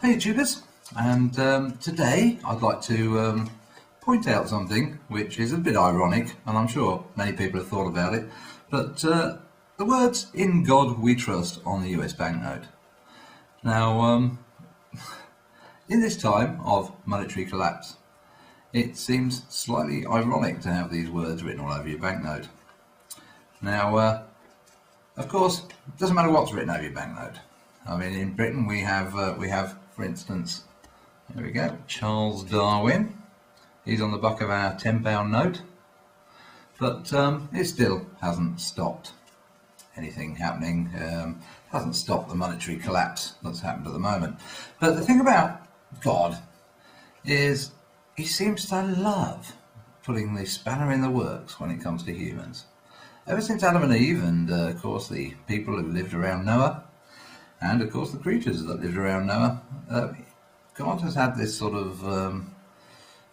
Hey YouTubers, and today I'd like to point out something which is a bit ironic, and I'm sure many people have thought about it, but the words "In God We Trust" on the US banknote. Now, in this time of monetary collapse, it seems slightly ironic to have these words written all over your banknote. Now, of course, it doesn't matter what's written over your banknote. I mean, in Britain we have, for instance, there we go, Charles Darwin. He's on the back of our £10 note, but it still hasn't stopped anything happening. Hasn't stopped the monetary collapse that's happened at the moment. But the thing about God is he seems to love putting the spanner in the works when it comes to humans. Ever since Adam and Eve, and of course the people who lived around Noah, and of course the creatures that lived around Noah, God has had this sort of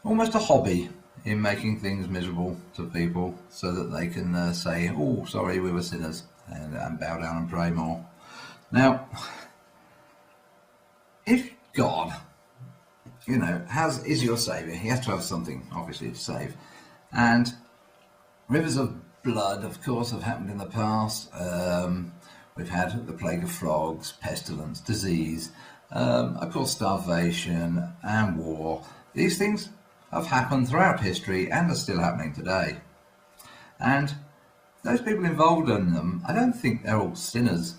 almost a hobby in making things miserable to people so that they can say, oh, sorry, we were sinners, and bow down and pray more. Now, if God, is your saviour, he has to have something, obviously, to save. And rivers of blood, of course, have happened in the past. We've had the plague of frogs, pestilence, disease, of course, starvation and war. These things have happened throughout history and are still happening today. And those people involved in them, I don't think they're all sinners.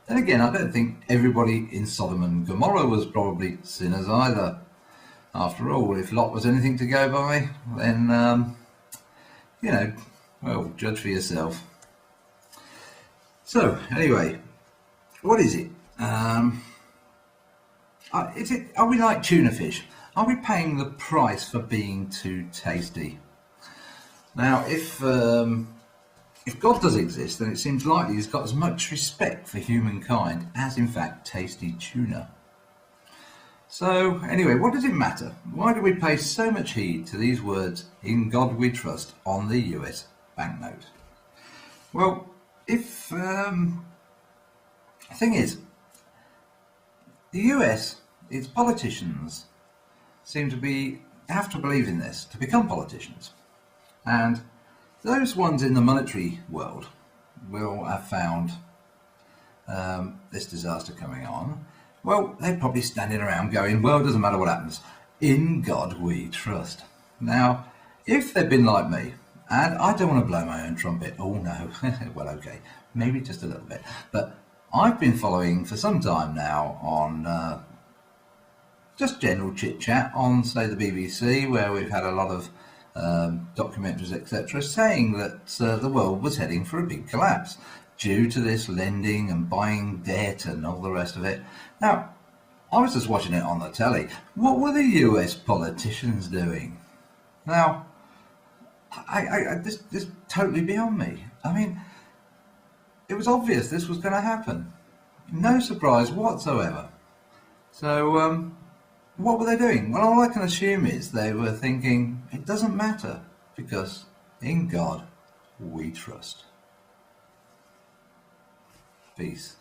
Then again, I don't think everybody in Sodom and Gomorrah was probably sinners either. After all, if Lot was anything to go by, then, well, judge for yourself. So, anyway, what is it? Are we like tuna fish? Are we paying the price for being too tasty? Now, if God does exist, then it seems likely he's got as much respect for humankind as, in fact, tasty tuna. So, anyway, what does it matter? Why do we pay so much heed to these words, "In God We Trust," on the US banknote? Well, the thing is, the US, its politicians seem to have to believe in this to become politicians. And those ones in the monetary world will have found this disaster coming on. Well, they're probably standing around going, well, it doesn't matter what happens. In God we trust. Now, if they'd been like me, and I don't want to blow my own trumpet, oh no, well, okay, maybe just a little bit, but I've been following for some time now on just general chit-chat on, say, the BBC, where we've had a lot of documentaries, etc., saying that the world was heading for a big collapse due to this lending and buying debt and all the rest of it. Now, I was just watching it on the telly. What were the US politicians doing? Now, this totally beyond me. I mean, it was obvious this was going to happen. No surprise whatsoever. So, what were they doing? Well, all I can assume is they were thinking, it doesn't matter, because in God we trust. Peace.